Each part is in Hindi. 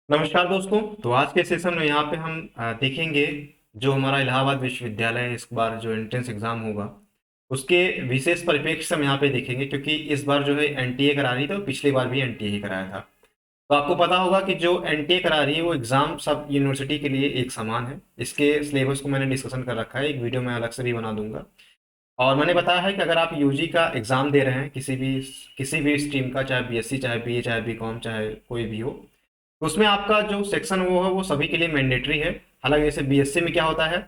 नमस्कार दोस्तों। तो आज के सेशन में यहाँ पे हम देखेंगे जो हमारा इलाहाबाद विश्वविद्यालय है, इस बार जो एंट्रेंस एग्जाम होगा उसके विशेष परिप्रेक्ष्य से हम यहाँ पे देखेंगे, क्योंकि इस बार जो है एनटीए करा रही थी और पिछली बार भी एनटीए ही कराया था। तो आपको पता होगा कि जो एनटीए करा रही है वो एग्जाम सब यूनिवर्सिटी के लिए एक समान है। इसके सिलेबस को मैंने डिस्कशन कर रखा है, एक वीडियो मैं अलग से भी बना दूंगा। और मैंने बताया है कि अगर आप यूजी का एग्जाम दे रहे हैं किसी भी स्ट्रीम का, चाहे बीएससी चाहे बीए चाहे बीकॉम चाहे कोई भी हो, तो उसमें आपका जो सेक्शन वो है वो सभी के लिए मैंडेटरी है। हालांकि जैसे बीएससी में क्या होता है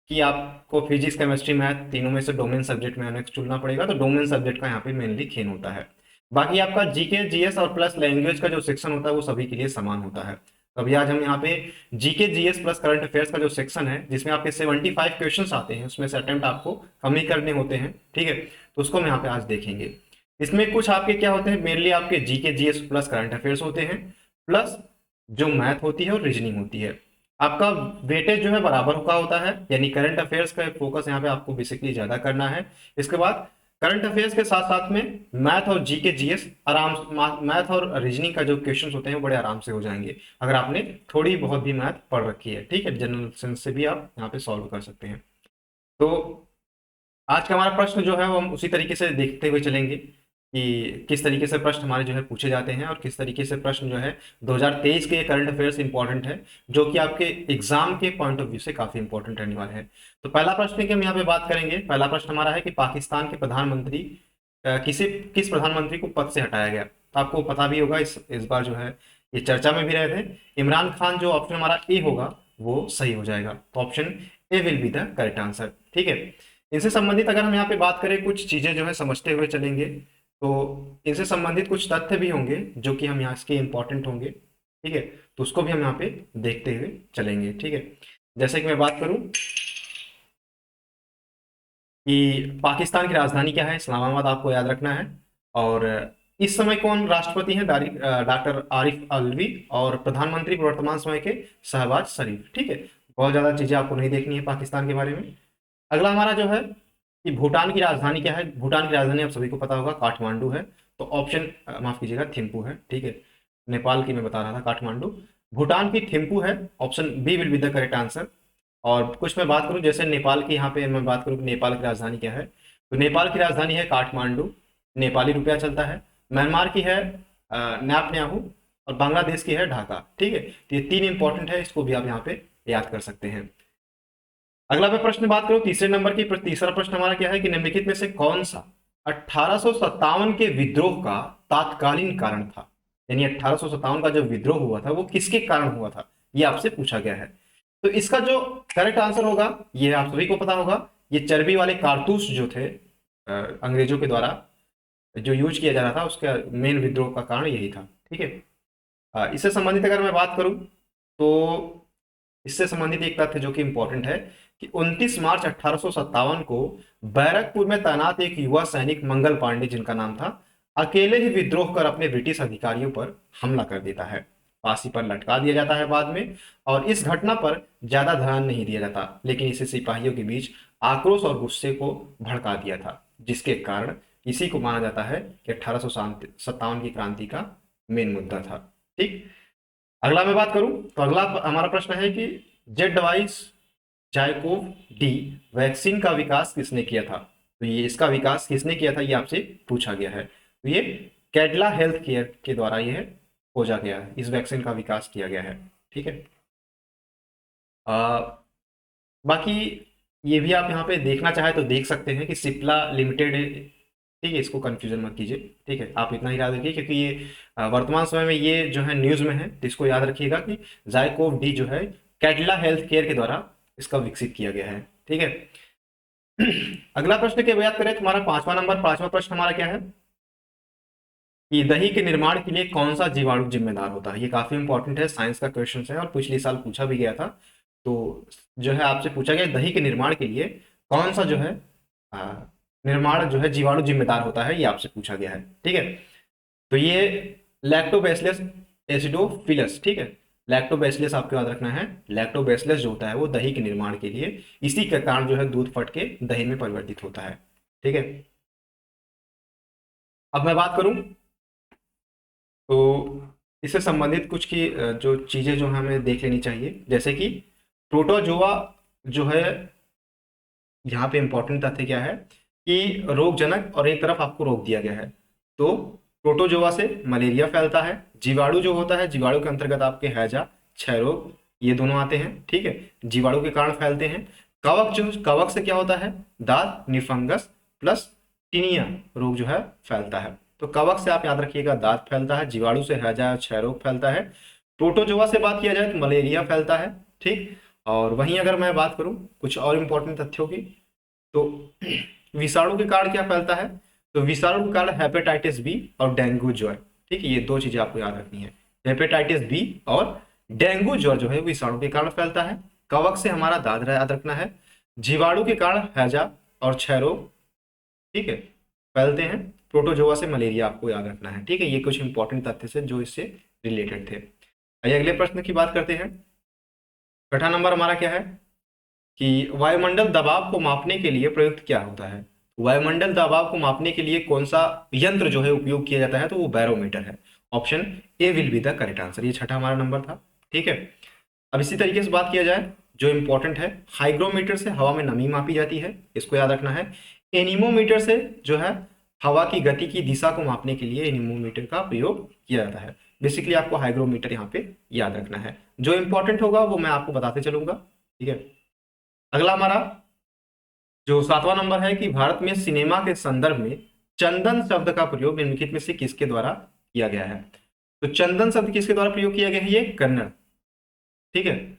कि आपको फिजिक्स केमिस्ट्री मैथ तीनों में से डोमेन सब्जेक्ट में हमें चुनना पड़ेगा, तो डोमेन सब्जेक्ट का यहाँ पे मेनली खेल होता है। बाकी आपका जीके जीएस और प्लस लैंग्वेज का जो सेक्शन होता है वो सभी के लिए समान होता है। तो अभी आज हम यहाँ पे GK GS plus current affairs का जो सेक्शन है जिसमें आपके 75 क्वेश्चन आते हैं, उसमें से अटेम्प्ट आपको कम ही करने होते हैं, ठीक है। तो उसको हम यहाँ पे आज देखेंगे। इसमें कुछ आपके क्या होते हैं, मेनली आपके GK GS plus current affairs होते हैं, प्लस जो मैथ होती है और रीजनिंग होती है। आपका वेटेज जो है बराबर का होता है, यानी करंट अफेयर्स का फोकस यहाँ पे आपको बेसिकली ज्यादा करना है। इसके बाद करंट अफेयर्स के साथ साथ में मैथ और जीके जीएस मैथ और रीजनिंग का जो क्वेश्चंस होते हैं वो बड़े आराम से हो जाएंगे अगर आपने थोड़ी बहुत भी मैथ पढ़ रखी है, ठीक है। जनरल सेंस से भी आप यहाँ पे सॉल्व कर सकते हैं। तो आज का हमारा प्रश्न जो है वो हम उसी तरीके से देखते हुए चलेंगे कि किस तरीके से प्रश्न हमारे जो है पूछे जाते हैं और किस तरीके से प्रश्न जो है 2023 के करंट अफेयर्स इंपॉर्टेंट है, जो कि आपके एग्जाम के पॉइंट ऑफ व्यू से काफी इंपॉर्टेंट रहने वाले हैं। तो पहला प्रश्न की हम यहाँ पे बात करेंगे। पहला प्रश्न हमारा है कि पाकिस्तान के प्रधानमंत्री किस प्रधानमंत्री को पद से हटाया गया। तो आपको पता भी होगा, इस बार जो है ये चर्चा में भी रहे थे। इमरान खान। जो ऑप्शन हमारा ए होगा वो सही हो जाएगा, तो option A will be the correct answer, ठीक है। इनसे संबंधित अगर हम यहाँ पे बात करें, कुछ चीजें जो है समझते हुए चलेंगे, तो इनसे संबंधित कुछ तथ्य भी होंगे जो कि हम यहाँ इसके इंपॉर्टेंट होंगे, ठीक है। तो उसको भी हम यहाँ पे देखते हुए चलेंगे, ठीक है। जैसे कि मैं बात करूं कि पाकिस्तान की राजधानी क्या है, इस्लामाबाद आपको याद रखना है। और इस समय कौन राष्ट्रपति हैं, डॉक्टर आरिफ अलवी। और प्रधानमंत्री वर्तमान समय के शहबाज शरीफ, ठीक है। बहुत ज्यादा चीजें आपको नहीं देखनी है पाकिस्तान के बारे में। अगला हमारा जो है कि भूटान की राजधानी क्या है। भूटान की राजधानी आप सभी को पता होगा काठमांडू है। तो ऑप्शन माफ कीजिएगा थिम्पू है, ठीक है। नेपाल की मैं बता रहा था काठमांडू। भूटान की थिम्पू है, option B will be the correct answer. और कुछ मैं बात करूं, जैसे नेपाल की, यहाँ पे मैं बात करूं कि नेपाल की राजधानी क्या है, तो नेपाल की राजधानी है काठमांडू। नेपाली रुपया चलता है। म्यांमार की है न्यापन्याहू। और बांग्लादेश की है ढाका, ठीक है। तो ये तीन इंपॉर्टेंट है, इसको भी आप यहाँ पे याद कर सकते हैं। अगला मैं प्रश्न बात करूं तीसरे नंबर की, तीसरा प्रश्न हमारा क्या है कि निम्नलिखित में से कौन सा 1857 के विद्रोह का तात्कालीन कारण था। यानी 1857 का जो विद्रोह हुआ था वो किसके कारण हुआ था, ये आपसे पूछा गया है। तो इसका जो करेक्ट आंसर होगा ये आप सभी को पता होगा, ये चर्बी वाले कारतूस जो थे अंग्रेजों के द्वारा जो यूज किया जा रहा था, उसका मेन विद्रोह का कारण यही था, ठीक है। इससे संबंधित अगर मैं बात करूं, तो इससे संबंधित एक तथ्य जो कि इंपॉर्टेंट है कि 29 मार्च 1857 को बैरकपुर में तैनात एक युवा सैनिक मंगल पांडे, जिनका नाम था, अकेले ही विद्रोह कर अपने ब्रिटिश अधिकारियों पर हमला कर देता है। फांसी पर लटका दिया जाता है बाद में। और इस घटना पर ज्यादा ध्यान नहीं दिया जाता, लेकिन इसे सिपाहियों के बीच आक्रोश और गुस्से को भड़का दिया था, जिसके कारण इसी को माना जाता है कि 1857 की क्रांति का मेन मुद्दा था, ठीक। अगला मैं बात करूं, तो अगला हमारा प्रश्न है कि Z device ZyCoV D vaccine का विकास किसने किया था। तो ये इसका विकास किसने किया था ये आपसे पूछा गया है। तो ये कैडला हेल्थ केयर के द्वारा यह खोजा गया है, इस वैक्सीन का विकास किया गया है, ठीक है। आ, बाकी ये भी आप यहाँ पे देखना चाहे तो देख सकते हैं कि सिप्ला लिमिटेड, ठीक है। इसको कंफ्यूजन मत कीजिए, ठीक है। आप इतना ही याद रखिए, क्योंकि ये वर्तमान समय में ये जो है न्यूज में है, तो इसको याद रखिएगा कि जाइकोव डी जो है कैडला हेल्थ केयर के द्वारा इसका विकसित किया गया है, ठीक है। अगला प्रश्न की बात करें, तुम्हारा पांचवा प्रश्न हमारा क्या है कि दही के निर्माण के लिए कौन सा जीवाणु जिम्मेदार होता है। ये काफी इंपॉर्टेंट है, साइंस का क्वेश्चन है और पिछले साल पूछा भी गया था। तो जो है आपसे पूछा गया दही के निर्माण के लिए कौन सा जो है आ, निर्माण जो है जीवाणु जिम्मेदार होता है, ये आपसे पूछा गया है, ठीक है। तो ये लैक्टोबैसिलस एसिडोफिलस, ठीक है। लैक्टोबैसिलस आपको याद रखना है। लैक्टोबैसिलस जो होता है वो दही के निर्माण के लिए, इसी के कारण जो है दूध फट के दही में परिवर्तित होता है, ठीक है। अब मैं बात करूं, तो इससे संबंधित कुछ की जो चीजें जो हमें देख लेनी चाहिए, जैसे कि प्रोटोजोआ जो है, यहाँ पे इंपॉर्टेंट तथ्य क्या है कि रोगजनक और एक तरफ आपको रोक दिया गया है। तो प्रोटोजोआ से मलेरिया फैलता है। जीवाणु जो होता है, जीवाणु के अंतर्गत आपके हैजा, क्षय रोग, ये दोनों आते हैं, ठीक है, जीवाणु के कारण फैलते हैं। कवक, जो कवक से क्या होता है, दांत, निफंगस प्लस टीनिया रोग जो है फैलता है। तो कवक से आप याद रखिएगा दांत फैलता है, जीवाणु से हैजा, क्षय रोग फैलता है। प्रोटोजोआ से बात किया जाए तो मलेरिया फैलता है, ठीक। और वहीं अगर मैं बात करूं कुछ और इंपॉर्टेंट तथ्यों की, तो विषाणु के कारण क्या फैलता है, तो विषाणु के कारण हेपेटाइटिस बी और डेंगू ज्वर, ठीक है, ये दो चीजें आपको याद रखनी है। हेपेटाइटिस बी और डेंगू ज्वर जो है विषाणु के कारण फैलता है। कवक से हमारा दांत याद रखना है। जीवाणु के कारण हैजा और क्षय रोग, ठीक है, फैलते हैं। प्रोटोजोआ से मलेरिया आपको याद रखना है, ठीक है। ये कुछ इंपॉर्टेंट तथ्य से जो इससे रिलेटेड थे। आइए अगले प्रश्न की बात करते हैं। छठा नंबर हमारा क्या है कि वायुमंडल दबाव को मापने के लिए प्रयुक्त क्या होता है। वायुमंडल दबाव को मापने के लिए कौन सा यंत्र जो है उपयोग किया जाता है, तो वो बैरोमीटर है। Option A will be the correct answer. ये छठा हमारा नंबर था, ठीक है। अब इसी तरीके से बात किया जाए जो इंपॉर्टेंट है, हाइग्रोमीटर से हवा में नमी मापी जाती है, इसको याद रखना है। एनीमोमीटर से जो है हवा की गति की दिशा को मापने के लिए एनीमोमीटर का प्रयोग किया जाता है। बेसिकली आपको हाइग्रोमीटर यहाँ पे याद रखना है। जो इंपॉर्टेंट होगा वो मैं आपको बताते चलूंगा, ठीक है। अगला हमारा जो सातवां नंबर है कि भारत में सिनेमा के संदर्भ में चंदन शब्द का प्रयोग निम्नलिखित में से किसके द्वारा किया गया है। तो चंदन शब्द किसके द्वारा प्रयोग किया गया है, ये कन्नड़, ठीक है,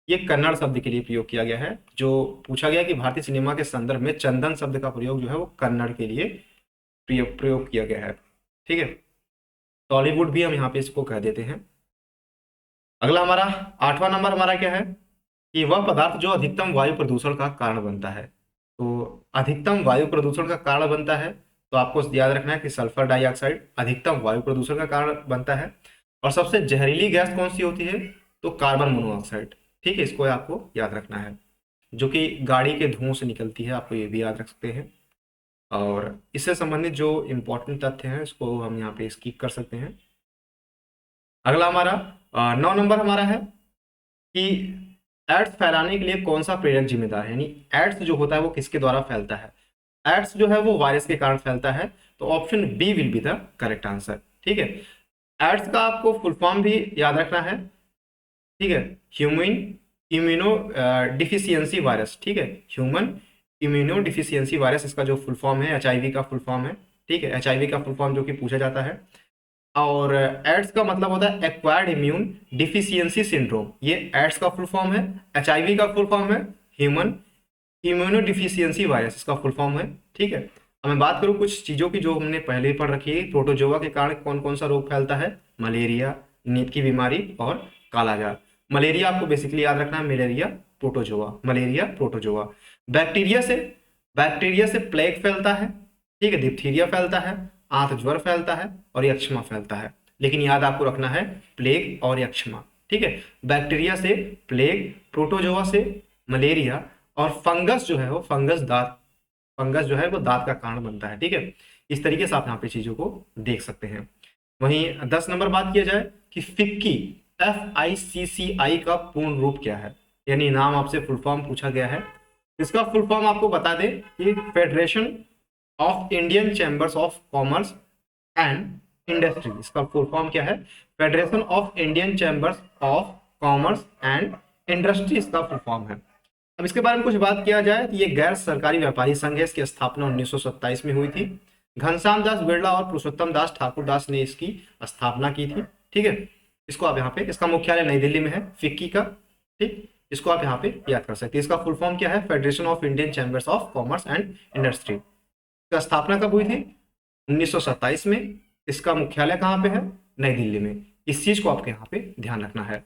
ये कन्नड़ शब्द के लिए प्रयोग किया गया है। जो पूछा गया कि भारतीय सिनेमा के संदर्भ में चंदन शब्द का प्रयोग जो है वो कन्नड़ के लिए प्रयोग किया गया है, ठीक है। टॉलीवुड भी हम यहाँ पे इसको कह देते हैं। अगला हमारा आठवां नंबर हमारा क्या है कि वह पदार्थ जो अधिकतम वायु प्रदूषण का कारण बनता है। तो अधिकतम वायु प्रदूषण का कारण बनता है, तो आपको याद रखना है कि सल्फर डाइऑक्साइड अधिकतम वायु प्रदूषण का कारण बनता है। और सबसे जहरीली गैस कौन सी होती है, तो कार्बन मोनोऑक्साइड, ठीक है, इसको आपको याद रखना है, जो कि गाड़ी के धुओं से निकलती है, आपको ये भी याद रख सकते हैं। और इससे संबंधित जो इंपॉर्टेंट तथ्य हैं इसको हम यहाँ पे स्किप कर सकते हैं। अगला हमारा 9 नंबर हमारा है कि एड्स फैलाने के लिए कौन सा प्रेरक जिम्मेदार है, यानी एड्स जो होता है वो किसके द्वारा फैलता है। एड्स जो है वो वायरस के कारण फैलता है, तो option B will be the correct answer, ठीक है। एड्स का आपको फुल फॉर्म भी याद रखना है, ठीक है, ह्यूमन इम्यूनो डिफिशियंसी वायरस, ठीक है, ह्यूमन इम्यूनो डिफिशियंसी वायरस, इसका जो फुल फॉर्म है एचआईवी का फुल फॉर्म है, ठीक है, एचआईवी का फुल फॉर्म जो कि पूछा जाता है। और एड्स का मतलब होता है एक्वायर्ड इम्यून डिफिशियंसी सिंड्रोम, ये एड्स का फुल फॉर्म है। एचआईवी का फुल फॉर्म है ह्यूमन इम्यूनो डिफिशियंसी वायरस, इसका फुल फॉर्म है, ठीक है। अब मैं बात करूं कुछ चीजों की जो हमने पहले ही पढ़ रखी है। प्रोटोजोआ के कारण कौन कौन सा रोग फैलता है, मलेरिया, नींद की बीमारी और कालाजार। मलेरिया आपको बेसिकली याद रखना है, malaria protozoa, malaria protozoa. Bacteria से प्लेग फैलता है, ठीक है, डिप्थीरिया फैलता है, आंत ज्वर फैलता है और यक्षमा फैलता है। लेकिन याद आपको रखना है प्लेग और यक्षमा, ठीक है। बैक्टीरिया से प्लेग, प्रोटोजोआ से मलेरिया, और फंगस जो है वो फंगस जो है वो दांत का कारण बनता है, ठीक है। इस तरीके से आप यहाँ पे चीजों को देख सकते हैं। वहीं 10 नंबर बात किया जाए कि फिक्की FICCI का पूर्ण रूप क्या है, यानी नाम आपसे फुल फॉर्म पूछा गया है। इसका फुल फॉर्म आपको बता दें कि federation of Indian chambers of commerce and industry, इसका फुल फॉर्म क्या है, federation of Indian chambers of commerce and industry, इसका फुल फॉर्म है। अब इसके बारे में कुछ बात किया जाए तो ये गैर सरकारी व्यापारी संघ है, इसकी स्थापना 1927 में हुई थी। घनश्याम दास बिरला और पुरुषोत्तम दास ठाकुर दास ने इसकी स्थापना की थी, ठीक है। इसको आप यहाँ पे, इसका मुख्यालय नई दिल्ली में है, फिक्की का, ठीक, इसको आप यहाँ पे याद कर सकते हैं। इसका फुल फॉर्म क्या है, federation of Indian chambers of commerce and industry. इसका स्थापना कब हुई थी, 1927 में। इसका मुख्यालय कहाँ पे है, नई दिल्ली में। इस चीज को आपको यहाँ पे ध्यान रखना है।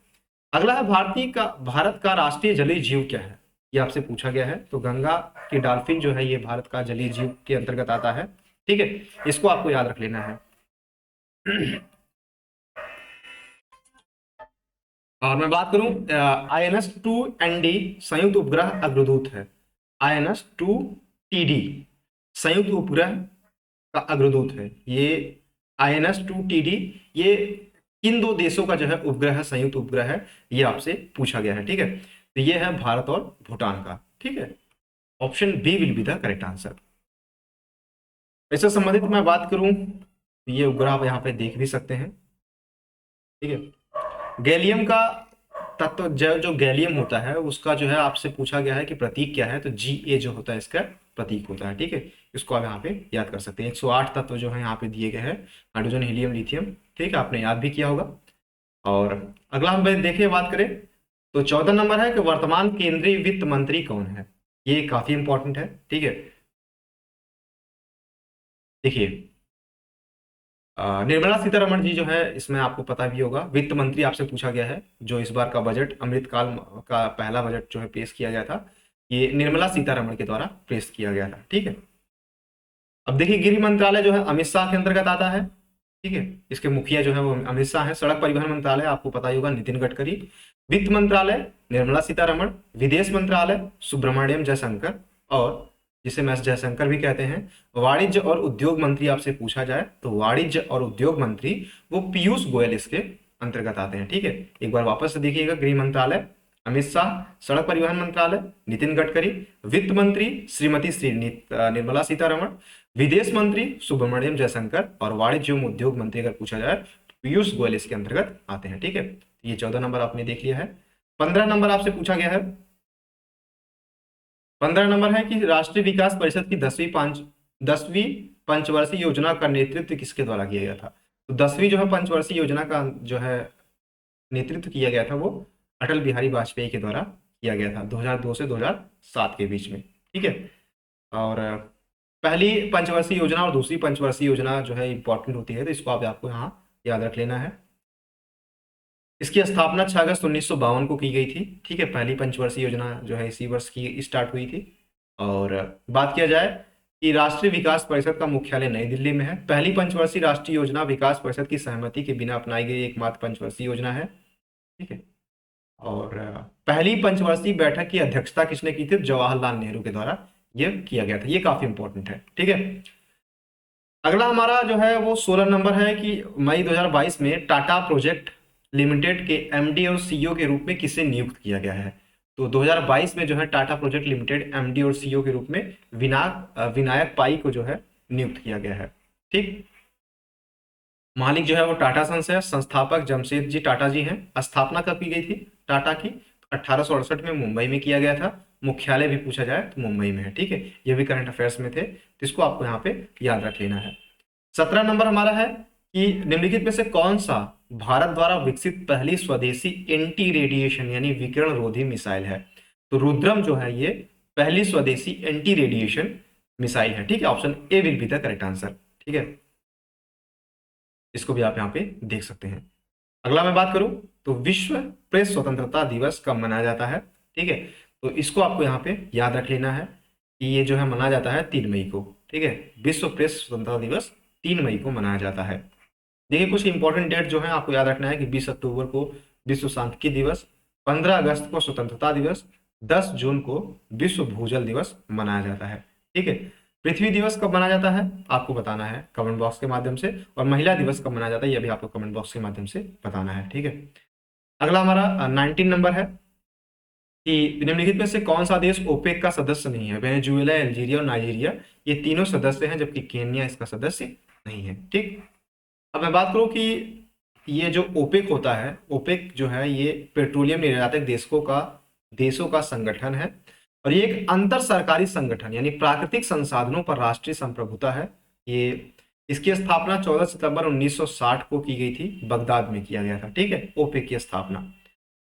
अगला है भारत का राष्ट्रीय जलीय जीव क्या है, ये आपसे पूछा गया है। तो गंगा की डॉल्फिन जो है ये भारत का जलीय जीव के अंतर्गत आता है, ठीक है, इसको आपको याद रख लेना है। और मैं बात करूं INS-2ND संयुक्त उपग्रह अग्रदूत है। INS-2TD संयुक्त उपग्रह का अग्रदूत है। ये INS-2TD ये किन दो देशों का जो है उपग्रह, संयुक्त उपग्रह है, ये आपसे पूछा गया है। ठीक है, तो ये है भारत और भूटान का। ठीक है, option B will be the correct answer. इससे संबंधित मैं बात करूं तो ये उपग्रह आप यहाँ पे देख भी सकते हैं। ठीक है, गैलियम का तत्व, जो गैलियम होता है उसका जो है आपसे पूछा गया है कि प्रतीक क्या है, तो Ga जो होता है इसका प्रतीक होता है। ठीक है, इसको आप यहाँ पे याद कर सकते हैं। 108 तत्व जो है यहाँ पे दिए गए हैं, हाइड्रोजन, हीलियम, लिथियम। ठीक है, आपने याद भी किया होगा। और अगला हम देखिए, बात करें तो 14 नंबर है कि वर्तमान केंद्रीय वित्त मंत्री कौन है। ये काफी इंपॉर्टेंट है। ठीक है, देखिए निर्मला सीतारमण जी जो है, इसमें आपको पता भी होगा, वित्त मंत्री आपसे पूछा गया है। जो इस बार का बजट, अमृतकाल का पहला बजट जो है पेश किया गया था, ये निर्मला सीतारमण के द्वारा पेश किया गया था। ठीक है, अब देखिए गृह मंत्रालय जो है अमित शाह के अंतर्गत आता है। ठीक है, इसके मुखिया जो है वो अमित शाह है। सड़क परिवहन मंत्रालय आपको पता ही होगा, नितिन गडकरी। वित्त मंत्रालय निर्मला सीतारमण। विदेश मंत्रालय सुब्रमण्यम जयशंकर, और जिसे मैं जयशंकर भी कहते हैं। वाणिज्य और उद्योग मंत्री आपसे पूछा जाए तो वाणिज्य और उद्योग मंत्री वो पीयूष गोयल इसके अंतर्गत आते हैं। ठीक है, एक बार वापस से देखिएगा, गृह मंत्रालय अमित शाह, सड़क परिवहन मंत्रालय नितिन गडकरी, वित्त मंत्री श्रीमती निर्मला सीतारमण, विदेश मंत्री सुब्रमण्यम जयशंकर, और वाणिज्य एवं उद्योग मंत्री अगर पूछा जाए तो पीयूष गोयल इसके अंतर्गत आते हैं। ठीक है, ये 14 नंबर आपने देख लिया है। 15 नंबर आपसे पूछा गया है। 15 नंबर है कि राष्ट्रीय विकास परिषद की 10वीं पंचवर्षीय योजना का नेतृत्व किसके द्वारा किया गया था। तो 10वीं जो है पंचवर्षीय योजना का जो है नेतृत्व किया गया था, वो अटल बिहारी वाजपेयी के द्वारा किया गया था, 2002 से 2007 के बीच में। ठीक है, और पहली पंचवर्षीय योजना और दूसरी पंचवर्षीय योजना जो है इंपॉर्टेंट होती है, तो इसको आपको यहाँ याद रख लेना है। इसकी स्थापना 6 अगस्त 1952 को की गई थी। ठीक है, पहली पंचवर्षीय योजना जो है इसी वर्ष की स्टार्ट हुई थी। और बात किया जाए कि राष्ट्रीय विकास परिषद का मुख्यालय नई दिल्ली में है। पहली पंचवर्षीय राष्ट्रीय योजना विकास परिषद की सहमति के बिना अपनाई गई एकमात्र पंचवर्षीय योजना है। ठीक है, और पहली पंचवर्षीय बैठक की अध्यक्षता किसने की थी, जवाहरलाल नेहरू के द्वारा यह किया गया था। ये काफी इंपॉर्टेंट है। ठीक है, अगला हमारा जो है वो 16 नंबर है कि मई 2022 में टाटा प्रोजेक्ट लिमिटेड के एमडी और सीईओ के रूप में किसे नियुक्त किया गया है। तो 2022 में जो है टाटा प्रोजेक्ट लिमिटेड एमडी और सीईओ के रूप में विनायक पाई को जो है नियुक्त किया गया है। ठीक, मालिक जो है वो टाटा सन्स है। संस्थापक जमशेद जी टाटा जी हैं। स्थापना कब की गई थी टाटा की, 1868 में मुंबई में किया गया था। मुख्यालय भी पूछा जाए तो मुंबई में है। ठीक है, ये भी करंट अफेयर्स में थे, तो इसको आपको यहाँ पे याद रख लेना है। 17 नंबर हमारा है कि निम्नलिखित में से कौन सा भारत द्वारा विकसित पहली स्वदेशी एंटी रेडिएशन यानी विकिरण रोधी मिसाइल है। तो रुद्रम जो है ये पहली स्वदेशी एंटी रेडिएशन मिसाइल है। ठीक है, option A will be the correct answer. ठीक है, इसको भी आप यहाँ पे देख सकते हैं। अगला मैं बात करूं तो विश्व प्रेस स्वतंत्रता दिवस कब मनाया जाता है। ठीक है, तो इसको आपको यहाँ पे याद रख लेना है कि ये जो है मनाया जाता है 3 मई को। ठीक है, विश्व प्रेस स्वतंत्रता दिवस 3 मई को मनाया जाता है। देखिए कुछ इंपॉर्टेंट डेट जो है आपको याद रखना है कि 20 अक्टूबर को विश्व सांख्यिकी दिवस, 15 अगस्त को स्वतंत्रता दिवस, 10 जून को विश्व भूजल दिवस मनाया जाता है। ठीक है, पृथ्वी दिवस कब मनाया जाता है आपको बताना है कमेंट बॉक्स के माध्यम से, और महिला दिवस कब मनाया जाता है ये भी आपको कमेंट बॉक्स के माध्यम से बताना है। ठीक है, अगला हमारा 19 नंबर है कि निम्नलिखित में से कौन सा देश ओपेक का सदस्य नहीं है। वेनेजुएला, अल्जीरिया और नाइजीरिया ये तीनों सदस्य हैं, जबकि केन्या इसका सदस्य नहीं है। ठीक, अब मैं बात करूं कि ये जो ओपेक होता है, ओपेक जो है ये पेट्रोलियम निर्यातक देशों का संगठन है, और ये एक अंतर सरकारी संगठन यानी प्राकृतिक संसाधनों पर राष्ट्रीय संप्रभुता है। ये इसकी स्थापना 14 सितंबर 1960 को की गई थी, बगदाद में किया गया था। ठीक है, ओपेक की स्थापना।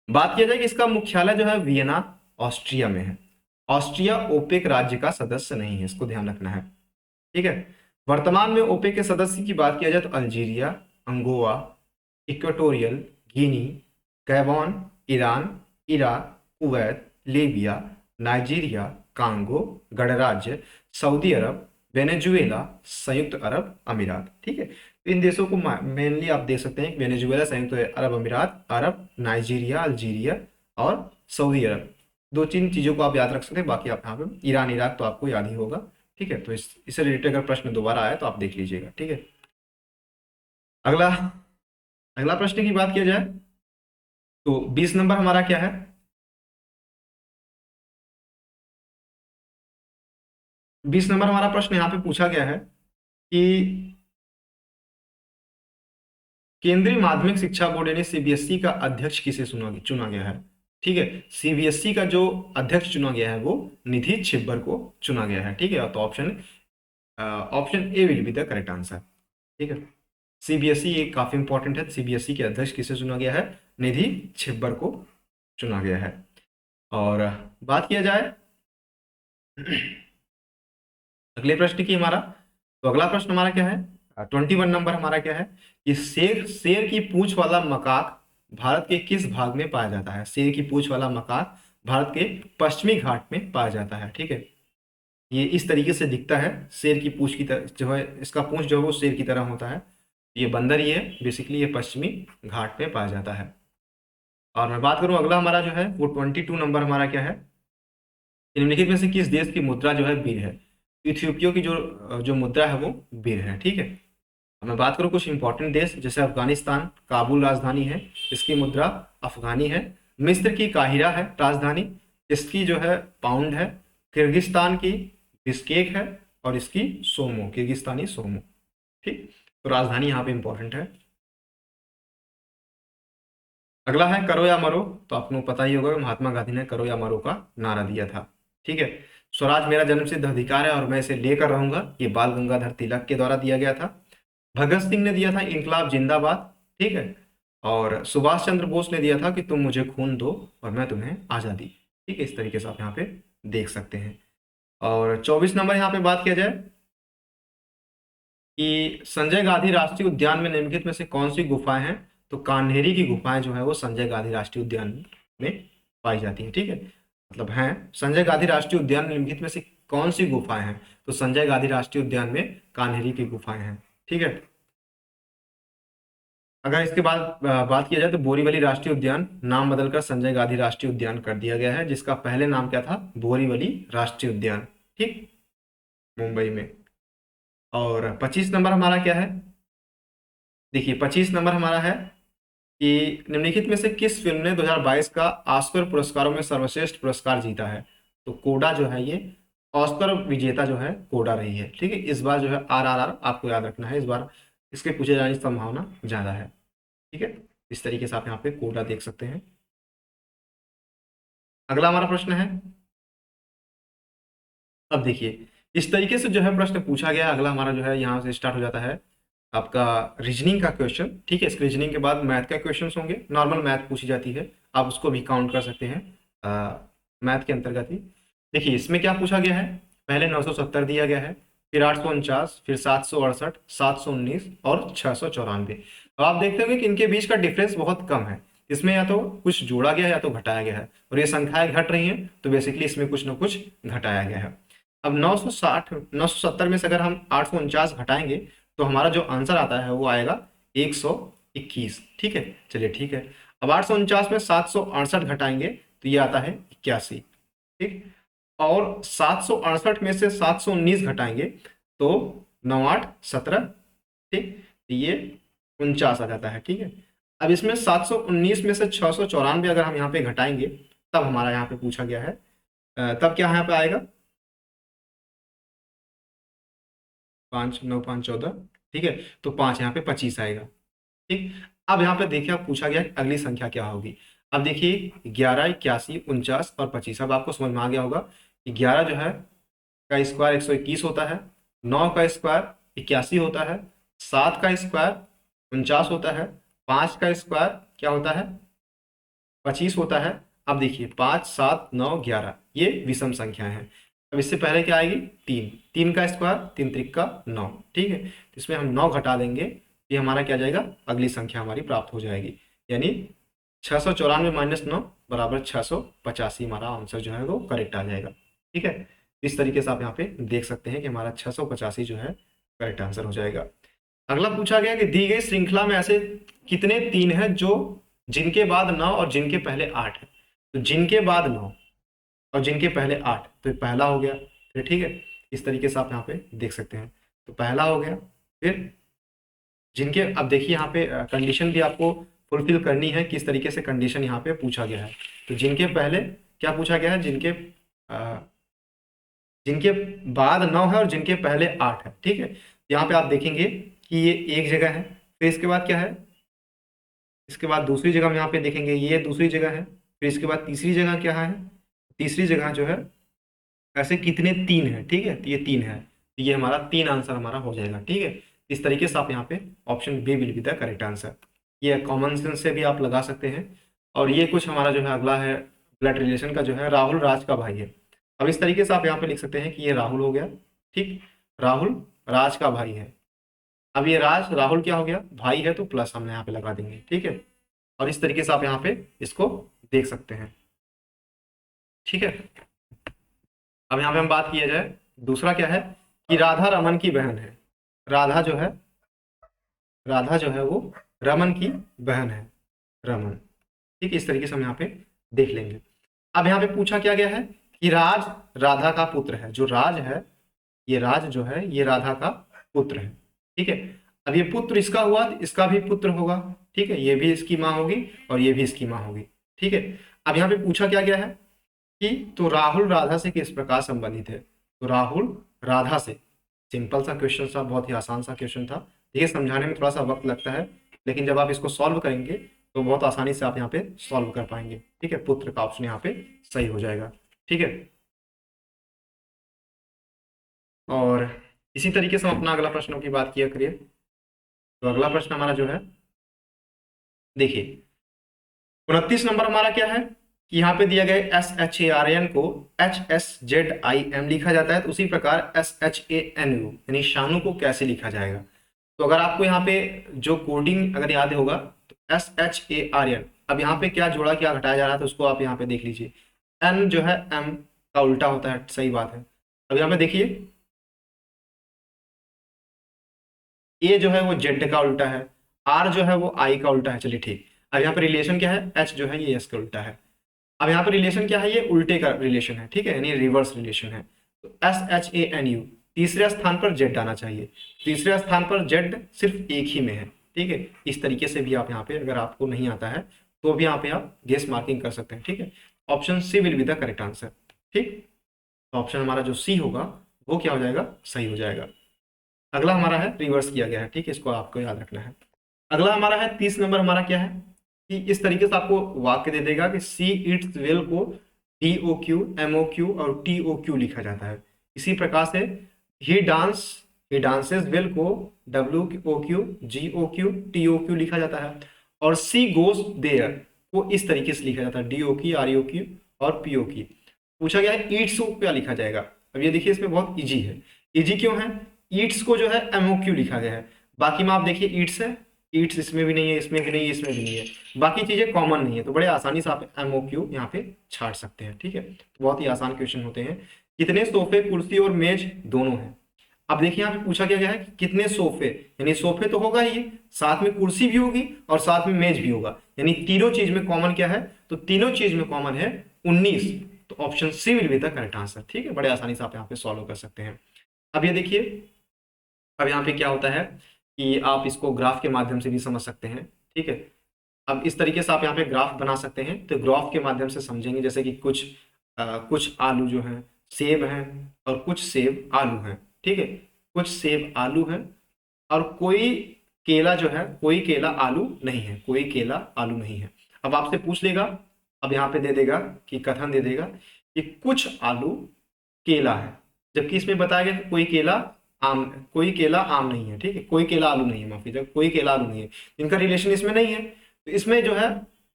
बात किया जाए कि इसका मुख्यालय जो है वियना ऑस्ट्रिया में है। ऑस्ट्रिया ओपेक राज्य का सदस्य नहीं है, इसको ध्यान रखना है। ठीक है, वर्तमान में ओपेक के सदस्य की बात किया जाए तो Algeria, Angola, Equatorial Guinea, Gabon, Iran, Iraq, Kuwait, Libya, Nigeria, Congo, गणराज्य, सऊदी अरब, वेनेजुएला, संयुक्त अरब अमीरात। ठीक है, तो इन देशों को मेनली आप देख सकते हैं, वेनेजुएला, संयुक्त अरब अमीरात, अरब, नाइजीरिया, अल्जीरिया और सऊदी अरब। 2-3 चीजों को आप याद रख सकते हैं, बाकी आप यहाँ पे ईरान, इराक तो आपको याद ही होगा। ठीक है, तो इससे रिलेटेड अगर प्रश्न दोबारा आए तो आप देख लीजिएगा। ठीक है, अगला अगला प्रश्न की बात किया जाए तो 20 नंबर हमारा क्या है? 20 नंबर हमारा प्रश्न यहाँ पे पूछा गया है कि केंद्रीय माध्यमिक शिक्षा बोर्ड यानी सीबीएसई का अध्यक्ष किसे चुना गया है? ठीक है, सीबीएसई का जो अध्यक्ष चुना गया है वो निधि छिब्बर को चुना गया है। ठीक है, तो option A will be the correct answer. ठीक है, सीबीएसई ये काफी इंपॉर्टेंट है। सीबीएसई के अध्यक्ष किसे चुना गया है? निधि छिब्बर को चुना गया है। और बात किया जाए अगले प्रश्न की हमारा, तो अगला प्रश्न हमारा क्या है? 21 नंबर हमारा क्या है कि शेर शेर की पूंछ वाला मकाक भारत के किस भाग में पाया जाता है? शेर की पूंछ वाला मकाक भारत के पश्चिमी घाट में पाया जाता है। ठीक है, ये इस तरीके से दिखता है, शेर की पूंछ की तरह जो है, इसका पूंछ जो है वो शेर की तरह होता है। ये बंदर ही है बेसिकली, ये पश्चिमी घाट में पाया जाता है। और मैं बात करूं अगला हमारा जो है वो 22 नंबर हमारा क्या है? निम्नलिखित में से किस देश की मुद्रा जो है बीर है? इथियोपिया की जो जो मुद्रा है वो बीर है। ठीक है, अब मैं बात करूं कुछ इंपॉर्टेंट देश, जैसे अफगानिस्तान, काबुल राजधानी है, इसकी मुद्रा अफगानी है। मिस्र की काहिरा है राजधानी, इसकी जो है पाउंड है। किर्गिस्तान की बिस्केक है और इसकी सोमो, किर्गिस्तानी सोमो। ठीक, तो राजधानी यहाँ पे इंपॉर्टेंट है। अगला है करो या मरो, तो आपको पता ही होगा महात्मा गांधी ने करो या मरो का नारा दिया था। ठीक है, स्वराज मेरा जन्मसिद्ध अधिकार है और मैं इसे लेकर रहूंगा, ये बाल गंगाधर तिलक के द्वारा दिया गया था। भगत सिंह ने दिया था इनकलाब जिंदाबाद। ठीक है, और सुभाष चंद्र बोस ने दिया था कि तुम मुझे खून दो और मैं तुम्हें आजादी। ठीक है, इस तरीके से आप यहाँ पे देख सकते हैं। और 24 नंबर यहाँ पे बात किया जाए कि संजय गांधी राष्ट्रीय उद्यान में निम्नलिखित में से कौन सी गुफाएं हैं? तो कान्हेरी की गुफाएं जो है वो संजय गांधी राष्ट्रीय उद्यान में पाई जाती हैं। ठीक है, मतलब हैं संजय गांधी राष्ट्रीय उद्यान में निम्नलिखित में से कौन सी गुफाएं हैं? तो संजय गांधी राष्ट्रीय उद्यान में कान्हेरी की गुफाएं हैं। ठीक है, अगर इसके बाद बात किया जाए तो बोरीवली राष्ट्रीय उद्यान नाम बदलकर संजय गांधी राष्ट्रीय उद्यान कर दिया गया है, जिसका पहले नाम क्या था? बोरीवली राष्ट्रीय उद्यान। ठीक, मुंबई में। और 25 नंबर हमारा क्या है? देखिए 25 नंबर हमारा है कि निम्नलिखित में से किस फिल्म ने 2022 का ऑस्कर पुरस्कारों में सर्वश्रेष्ठ पुरस्कार जीता है? तो कोडा जो है ये ऑस्कर विजेता जो है कोडा रही है। ठीक है, इस बार जो है RRR आपको याद रखना है, इस बार इसके पूछे जाने की संभावना ज्यादा है। ठीक है, इस तरीके से आप यहाँ पे कोडा देख सकते हैं। अगला हमारा प्रश्न है, अब देखिए इस तरीके से जो है प्रश्न पूछा गया। अगला हमारा जो है यहाँ से स्टार्ट हो जाता है आपका रीजनिंग का क्वेश्चन। ठीक है, इस रीजनिंग के बाद मैथ का क्वेश्चन होंगे, नॉर्मल मैथ पूछी जाती है, आप उसको भी काउंट कर सकते हैं मैथ के अंतर्गत ही। देखिए इसमें क्या पूछा गया है? पहले 970 दिया गया है, फिर 849, फिर 768, 719 और 694। अब आप देखते होंगे कि इनके बीच का डिफरेंस बहुत कम है। इसमें या तो कुछ जोड़ा गया है या तो घटाया गया है, और ये संख्याएं घट रही हैं तो बेसिकली इसमें कुछ ना कुछ घटाया गया है। अब 970 में से अगर हम 849 घटाएंगे तो हमारा जो आंसर आता है वो आएगा 121। ठीक है, चलिए ठीक है। अब 849 में 768 घटाएंगे तो ये आता है 81। ठीक, और 768 में से 719 घटाएंगे तो 9817। ठीक, तो ये 49 आ जाता है। ठीक है, अब इसमें 719 में से 694 अगर हम यहाँ पे घटाएंगे तब हमारा यहाँ पे पूछा गया है, तब क्या यहाँ पे आएगा? 5 9 5 14। ठीक है, तो 5 यहाँ पे 25 आएगा। ठीक, अब यहाँ पे देखिए आप पूछा गया अगली संख्या क्या होगी। अब देखिए 11 81 49 और 25। अब आपको समझ में आ गया होगा कि 11 जो है का स्क्वायर 121 होता है, 9 का स्क्वायर 81 होता है, 7 का स्क्वायर 49 होता है, 5 का स्क्वायर क्या होता है? 25 होता है। अब देखिए 5 7 9 11 ये विषम संख्याएं हैं। अब इससे पहले क्या आएगी? 3, 3 का स्क्वायर 3 त्रिक 9। ठीक है, तो इसमें हम 9 घटा देंगे, ये हमारा क्या जाएगा? अगली संख्या हमारी प्राप्त हो जाएगी, यानी 694 माइनस 9 बराबर 685। हमारा आंसर जो है वो करेक्ट आ जाएगा। ठीक है, इस तरीके से आप यहाँ पे देख सकते हैं कि हमारा 685 जो है करेक्ट आंसर हो जाएगा। अगला पूछा गया कि दी गई श्रृंखला में ऐसे कितने 3 हैं जो जिनके बाद 9 और जिनके पहले 8 है? तो जिनके बाद 9 और जिनके पहले 8, तो पहला हो गया। फिर ठीक है, इस तरीके से आप यहाँ पे देख सकते हैं, तो पहला हो गया, फिर जिनके, अब देखिए यहाँ पे कंडीशन भी आपको फुलफिल करनी है, किस तरीके से कंडीशन यहाँ पे पूछा गया है। तो जिनके पहले क्या पूछा गया है, जिनके बाद 9 है और जिनके पहले 8 है, ठीक है। यहाँ पे आप देखेंगे कि ये एक जगह है, फिर इसके बाद क्या है, इसके बाद दूसरी जगह हम यहाँ पे देखेंगे ये दूसरी जगह है, फिर इसके बाद तीसरी जगह क्या है, तीसरी जगह जो है, ऐसे कितने, 3 है, ठीक है। तो ये 3 है, तो ये हमारा 3 आंसर हमारा हो जाएगा, ठीक है। इस तरीके से आप यहाँ पे option B will be the correct answer. ये कॉमन सेंस से भी आप लगा सकते हैं। और ये कुछ हमारा जो है अगला है ब्लड रिलेशन का, जो है राहुल राज का भाई है। अब इस तरीके से आप यहाँ पे लिख सकते हैं कि ये राहुल हो गया, ठीक, राहुल राज का भाई है। अब ये राज राहुल क्या हो गया, भाई है, तो प्लस हमने यहाँ पे लगा देंगे, ठीक है। और इस तरीके से आप यहाँ पे इसको देख सकते हैं, ठीक है। अब यहाँ पे हम बात किया जाए, दूसरा क्या है कि राधा रमन की बहन है। राधा जो है, राधा जो है वो रमन की बहन है, रमन, ठीक है। इस तरीके से हम यहाँ पे देख लेंगे। अब यहाँ पे पूछा क्या गया है कि राज राधा का पुत्र है। जो राज है, ये राज जो है ये राधा का पुत्र है, ठीक है। अब ये पुत्र इसका हुआ, इसका भी पुत्र होगा, ठीक है। ये भी इसकी माँ होगी और ये भी इसकी माँ होगी, ठीक है। अब यहाँ पे पूछा क्या गया है कि तो राहुल राधा से किस प्रकार संबंधित है। तो राहुल राधा से, सिंपल सा क्वेश्चन था, बहुत ही आसान सा क्वेश्चन था। देखिए समझाने में थोड़ा सा वक्त लगता है, लेकिन जब आप इसको सॉल्व करेंगे तो बहुत आसानी से आप यहाँ पे सॉल्व कर पाएंगे, ठीक है। पुत्र का ऑप्शन यहाँ पे सही हो जाएगा, ठीक है। और इसी तरीके से हम अपना अगला प्रश्नों की बात किया करिए। तो अगला प्रश्न हमारा जो है, देखिए 29 नंबर हमारा क्या है कि यहाँ पे दिया गया SHARN को HSZIM लिखा जाता है, तो उसी प्रकार SHANU यानी शानु को कैसे लिखा जाएगा। तो अगर आपको यहाँ पे जो कोडिंग अगर याद होगा, तो SHARN, अब यहाँ पे क्या जोड़ा क्या घटाया जा रहा है, तो उसको आप यहाँ पे देख लीजिए। N जो है M का उल्टा होता है, सही बात है। अब यहाँ पे देखिए A जो है वो Z का उल्टा है, R जो है वो I का उल्टा है, चलिए ठीक। अब यहाँ पे रिलेशन क्या है, H जो है ये S का उल्टा है। अब यहाँ पर रिलेशन क्या है, ये उल्टे का रिलेशन है, ठीक है, यानी रिवर्स रिलेशन है। तो SHANU, तीसरे स्थान पर Z आना चाहिए, तीसरे स्थान पर Z सिर्फ एक ही में है, ठीक है। इस तरीके से भी आप यहाँ पे, अगर आपको नहीं आता है तो भी यहाँ पे आप गेस मार्किंग कर सकते हैं, ठीक है। Option C will be the correct answer, ठीक। तो ऑप्शन हमारा जो सी होगा वो क्या हो जाएगा, सही हो जाएगा। अगला हमारा है, रिवर्स किया गया है, ठीक है, इसको आपको याद रखना है। अगला हमारा है 30 नंबर, हमारा क्या है कि इस तरीके से आपको वाक्य दे देगा कि सी इट्स वेल को DOQ MOQ और TOQ लिखा जाता है। इसी प्रकार से ही डांसेस वेल को WOQ GOQ TOQ लिखा जाता है। और सी गोज देयर को इस तरीके से लिखा जाता है, DOQ ROQ और POQ। पूछा गया है ईट्स को क्या लिखा जाएगा। अब ये देखिए इसमें बहुत इजी है। इजी क्यों है, ईट्स को जो है MOQ लिखा गया है, बाकी में आप देखिए ईट्स है, ईट्स इसमें भी नहीं है, इसमें भी नहीं है, इसमें भी नहीं है, बाकी चीजें कॉमन नहीं है, तो बड़े आसानी से आप MOQ यहाँ पे छाट सकते हैं, ठीक है। तो बहुत ही आसान क्वेश्चन होते हैं। कितने सोफे कुर्सी और मेज दोनों हैं। अब देखिए यहाँ पे पूछा क्या गया है कि कितने सोफे, यानी सोफे तो होगा ही, साथ में कुर्सी भी होगी और साथ में मेज भी होगा, यानी तीनों चीज में कॉमन क्या है, तो तीनों चीज में कॉमन है 19। तो option C will be the correct answer, ठीक है। बड़े आसानी से आप यहाँ पे सॉल्व कर सकते हैं। अब ये देखिए, अब यहाँ पे क्या होता है कि आप इसको ग्राफ के माध्यम से भी समझ सकते हैं, ठीक है। अब इस तरीके से आप यहाँ पे ग्राफ बना सकते हैं, तो ग्राफ के माध्यम से समझेंगे, जैसे कि कुछ आलू जो हैं सेब हैं और कुछ सेब आलू हैं, ठीक है। कुछ सेब आलू हैं और कोई केला जो है, कोई केला आलू नहीं है, कोई केला आलू नहीं है। अब आपसे पूछ लेगा, अब यहाँ पे दे देगा कि कथन दे देगा कि कुछ आलू केला है, जबकि इसमें बताया गया कि कोई केला आम नहीं है, ठीक है, कोई केला आलू नहीं है, माफ कीजिएगा, कोई केला आलू नहीं है, इनका रिलेशन इसमें नहीं है। तो इसमें जो है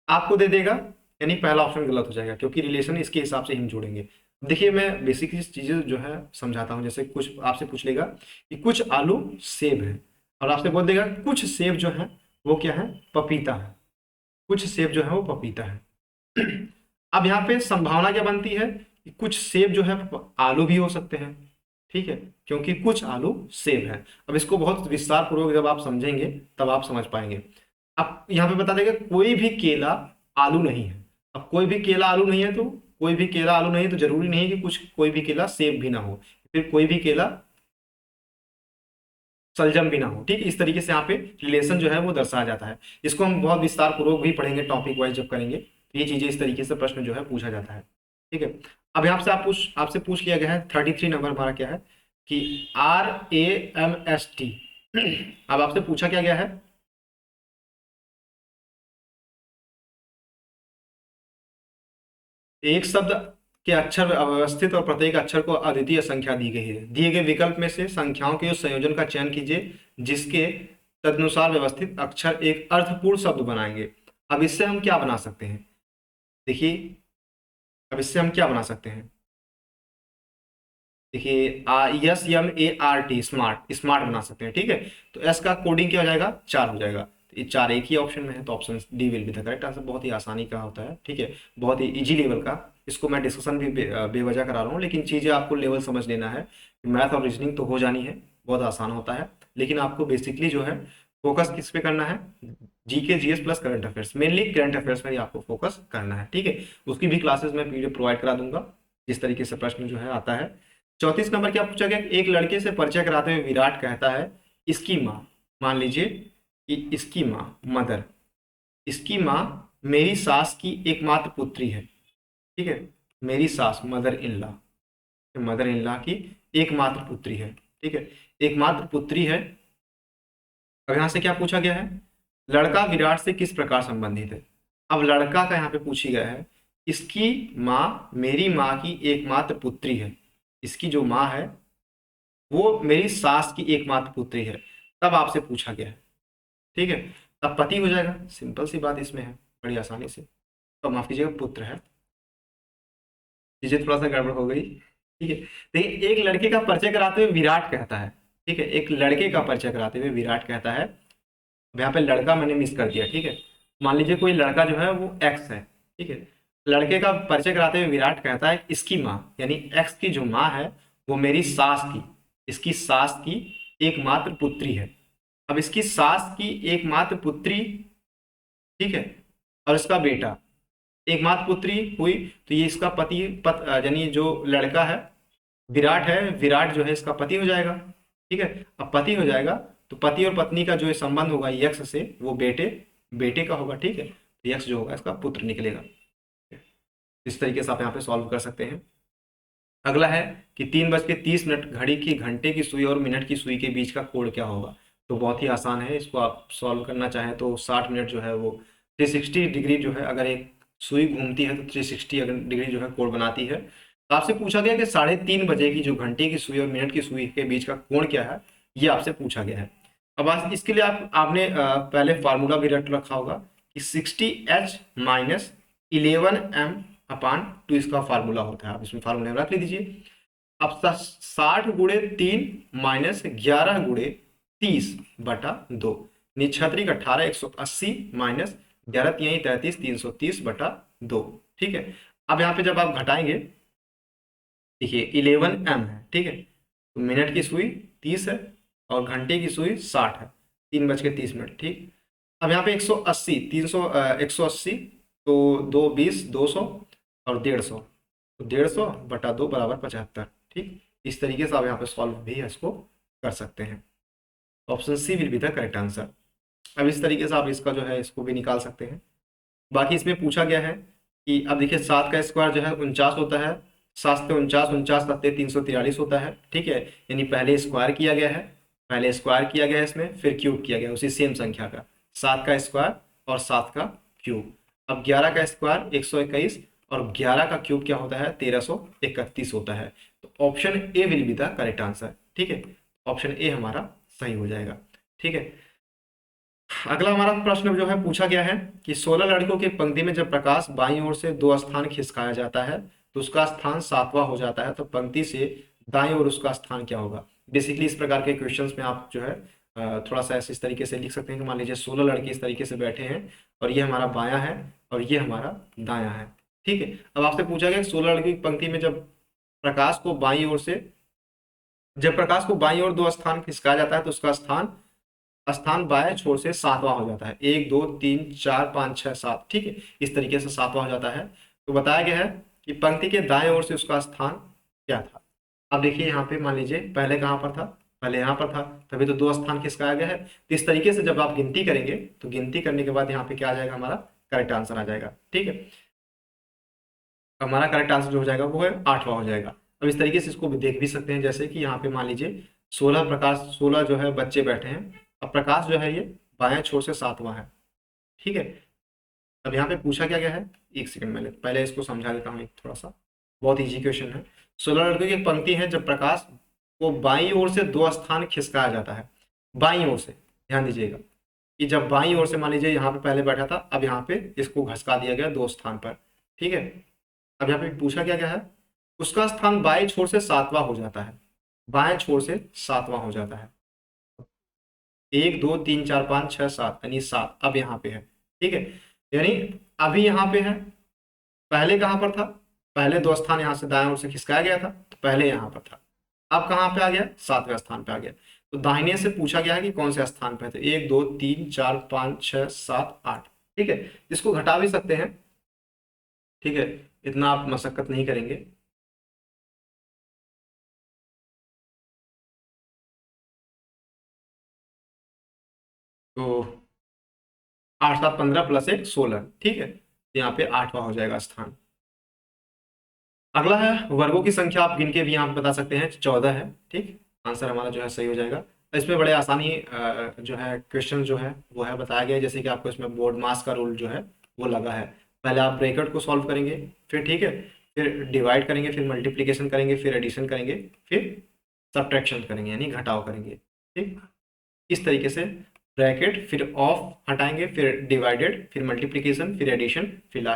आपको दे देगा, यानी पहला ऑप्शन गलत हो जाएगा, क्योंकि रिलेशन इसके हिसाब से ही जोड़ेंगे। देखिए मैं बेसिक चीजें जो है समझाता हूँ, जैसे कुछ आपसे पूछ लेगा कि कुछ आलू सेब है, और आपसे बोल देगा कुछ सेब जो है वो क्या है, पपीता है, कुछ सेब जो है वो पपीता है। अब यहाँ पे संभावना क्या बनती है कि कुछ सेब जो है आलू भी हो सकते हैं, ठीक है, क्योंकि कुछ आलू सेब है। अब इसको बहुत विस्तार पूर्वक जब आप समझेंगे तब आप समझ पाएंगे। अब यहाँ पे बता देगा कोई भी केला आलू नहीं है। अब कोई भी केला आलू नहीं है, तो कोई भी केला आलू नहीं है तो जरूरी नहीं है कि कोई भी केला सेब भी ना हो, फिर कोई भी केला सलजम भी ना हो। ठीक, इस तरीके से यहाँ पे रिलेशन जो है वो दर्शाया जाता है। इसको हम बहुत विस्तार पूर्वक भी पढ़ेंगे टॉपिक वाइज जब करेंगे, तो ये चीजें इस तरीके से प्रश्न जो है पूछा जाता है। ठीक है, अब यहाँ से आपसे पूछ लिया गया है 33 नंबर हमारा क्या है कि RAMST। अब आपसे पूछा क्या गया है, एक शब्द के अक्षर अव्यवस्थित और प्रत्येक अक्षर को अद्वितीय संख्या दी गई है। दिए गए विकल्प में से संख्याओं के उस संयोजन का चयन कीजिए जिसके तदनुसार व्यवस्थित अक्षर एक अर्थपूर्ण शब्द बनाएंगे। अब इससे हम क्या बना सकते हैं, देखिए अब इससे हम क्या बना सकते हैं, देखिए SMART, स्मार्ट, स्मार्ट बना सकते हैं। ठीक है, तो एस का कोडिंग क्या हो जाएगा, 4 हो जाएगा। तो ये 4 एक ही ऑप्शन में है, तो option D will be the correct answer. बहुत ही आसानी का होता है, ठीक है, बहुत ही इजी लेवल का। इसको मैं डिस्कशन भी बेवजह करा रहा हूँ, लेकिन चीज़ें आपको लेवल समझ लेना है। मैथ और रीजनिंग तो हो जानी है, बहुत आसान होता है, लेकिन आपको बेसिकली जो है फोकस किस पे करना है, GK GS plus current affairs, mainly current affairs में ही आपको फोकस करना है। ठीक है, उसकी भी क्लासेस मैं PDF प्रोवाइड करा दूंगा जिस तरीके से प्रश्न जो है आता है। 34 नंबर क्या पूछा गया, एक लड़के से परिचय कराते हुए विराट कहता है इसकी माँ, मान लीजिए कि इसकी माँ मदर, इसकी माँ मेरी सास की एकमात्र पुत्री है। ठीक है, मेरी सास मदर इन लॉ की एकमात्र पुत्री है। ठीक है, एकमात्र पुत्री है। अब यहां से क्या पूछा गया है, लड़का विराट से किस प्रकार संबंधित है। अब लड़का का यहाँ पे पूछी गया है, इसकी माँ मेरी माँ की एकमात्र पुत्री है, इसकी जो माँ है वो मेरी सास की एकमात्र पुत्री है, तब आपसे पूछा गया है। ठीक है, अब पति हो जाएगा, सिंपल सी बात इसमें है, बड़ी आसानी से। तो माफ कीजिएगा, पुत्र है, चीजें थोड़ा सा गड़बड़ हो गई। ठीक है, देखिए एक लड़के का परिचय कराते हुए विराट कहता है। ठीक है, एक लड़के का परिचय कराते हुए विराट कहता है। अब यहाँ पे लड़का मैंने मिस कर दिया। ठीक है, मान लीजिए कोई लड़का जो है वो एक्स है। ठीक है, लड़के का परिचय कराते हुए विराट कहता है इसकी माँ, यानी एक्स की जो माँ है वो मेरी सास की, इसकी सास की एकमात्र पुत्री है। अब इसकी सास की एकमात्र पुत्री, ठीक है, और इसका बेटा एकमात्र पुत्री हुई, तो ये इसका यानी जो लड़का है विराट है, विराट जो है इसका पति हो जाएगा। ठीक है, अब पति हो जाएगा तो पति और पत्नी का जो संबंध होगा यक्ष से, वो बेटे का होगा। ठीक है, तो यक्ष जो होगा इसका पुत्र निकलेगा। इस तरीके से आप यहाँ पे सॉल्व कर सकते हैं। अगला है कि 3:30 घड़ी की घंटे की सुई और मिनट की सुई के बीच का कोण क्या होगा। तो बहुत ही आसान है, इसको आप सॉल्व करना चाहें तो 60 मिनट जो है वो 360 डिग्री जो है, अगर एक सुई घूमती है तो 360 डिग्री जो है कोण बनाती है। तो आपसे पूछा गया कि 3:30 की जो घंटे की सुई और मिनट की सुई के बीच का कोण क्या है, ये आपसे पूछा गया है। अब आज इसके लिए आपने पहले फार्मूला भी रट रखा होगा कि 60H माइनस 11m/2 इसका फार्मूला होता है। आप इसमें फार्मूला रख लीजिए। अब 60×3 माइनस 11×30/2, निक्षत्रिक 18, 180 माइनस 11×33, 330/2। ठीक है, अब यहाँ पे जब आप घटाएंगे, देखिए 11m है। ठीक है, तो मिनट की सुई 30 है और घंटे की सुई 60 है, 3:30। ठीक, अब यहाँ पे 180, 180 तो 2 20, 200 और 150, तो 150/2 बराबर 75। ठीक, इस तरीके से आप यहाँ पे सॉल्व भी इसको कर सकते हैं। Option C will be the correct answer. अब इस तरीके से आप इसका जो है इसको भी निकाल सकते हैं। बाकी इसमें पूछा गया है कि अब देखिए 7 का स्क्वायर जो है 49 होता है, 7 से 49, 49 343 होता है। ठीक है, यानी पहले स्क्वायर किया गया है, इसमें फिर क्यूब किया गया उसी सेम संख्या का, 7 का स्क्वायर और 7 का क्यूब। अब 11 का स्क्वायर 121 और 11 का क्यूब क्या होता है, 1331 होता है। तो option A will be the correct answer. ठीक है, ऑप्शन ए हमारा सही हो जाएगा। ठीक है, अगला हमारा प्रश्न जो है पूछा गया है कि 16 लड़कों की पंक्ति में जब प्रकाश बाईं ओर से 2 स्थान खिसकाया जाता है तो उसका स्थान 7वां हो जाता है, तो पंक्ति से दाईं ओर उसका स्थान क्या होगा। बेसिकली इस प्रकार के क्वेश्चंस में आप जो है थोड़ा सा इस तरीके से लिख सकते हैं कि मान लीजिए 16 लड़के इस तरीके से बैठे हैं और ये हमारा बायां है और ये हमारा दायां है। ठीक है, अब आपसे पूछा गया 16 लड़के की पंक्ति में जब प्रकाश को बाईं ओर 2 स्थान खिसकाया जाता है तो उसका स्थान बाएं छोर से 7वां हो जाता है। 1 2 3 4 5 6 7। ठीक है, इस तरीके से 7वां हो जाता है। तो बताया गया है कि पंक्ति के दाएं ओर से उसका स्थान क्या था। अब देखिए यहाँ पे मान लीजिए पहले कहाँ पर था, पहले यहाँ पर था, तभी तो 2 स्थान खिसकाया गया है। तो इस तरीके से जब आप गिनती करेंगे तो गिनती करने के बाद यहाँ पे क्या आ जाएगा, हमारा करेक्ट आंसर आ जाएगा। ठीक है, हमारा करेक्ट आंसर जो हो जाएगा वो है 8वां हो जाएगा। अब इस तरीके से इसको भी देख भी सकते हैं, जैसे कि यहाँ पे मान लीजिए 16 जो है बच्चे बैठे हैं। अब प्रकाश जो है ये बाएं छोर से 7वां है। ठीक है, अब यहाँ पे पूछा क्या गया है, एक सेकंड में पहले इसको समझा देता हूँ, एक थोड़ा सा बहुत इजी क्वेश्चन है। 16 लड़कों की एक पंक्ति है, जब प्रकाश को बाईं ओर से 2 स्थान खिसकाया जाता है। बाईं ओर से ध्यान दीजिएगा कि जब बाईं ओर से मान लीजिए यहाँ पे पहले बैठा था, अब यहाँ पे इसको घसका दिया गया 2 स्थान पर। ठीक है, अब यहाँ पे पूछा क्या गया है, उसका स्थान बाएं छोर से 7वां हो जाता है। बाएं छोर से 7वां हो जाता है। 1 2 3 4 5 6 7 यानी 7 अब यहाँ पे है। ठीक है, यानी अभी यहाँ पे है, पहले कहाँ पर था, पहले 2 स्थान यहाँ से दाएं ओर से खिसकाया गया था, तो पहले यहाँ पर था। अब कहाँ पे आ गया, 7वें स्थान पे आ गया। तो दाहिने से पूछा गया है कि कौन से स्थान पे है, तो 1 2 3 4 5 6 7 8। ठीक है, इसको घटा भी सकते हैं। ठीक है, इतना आप मशक्कत नहीं करेंगे। तो 8 7 15 प्लस 1 16। ठीक है, तो यहाँ पे 8वां हो जाएगा स्थान। अगला है वर्गों की संख्या, आप गिन के भी यहाँ पे बता सकते हैं, 14 है। ठीक, आंसर हमारा जो है सही हो जाएगा। इसमें बड़े आसानी जो है क्वेश्चन जो है वो है बताया गया है, जैसे कि आपको इसमें बोर्ड मास का रूल जो है वो लगा है। पहले आप ब्रैकेट को सॉल्व करेंगे, फिर ठीक है, फिर डिवाइड करेंगे, फिर मल्टीप्लीकेशन करेंगे, फिर एडिशन करेंगे, फिर सब्ट्रैक्शन करेंगे यानी घटाव करेंगे। ठीक, इस तरीके से ब्रैकेट, फिर ऑफ हटाएंगे, फिर डिवाइडेड, फिर मल्टीप्लीकेशन, फिर एडिशन, फिर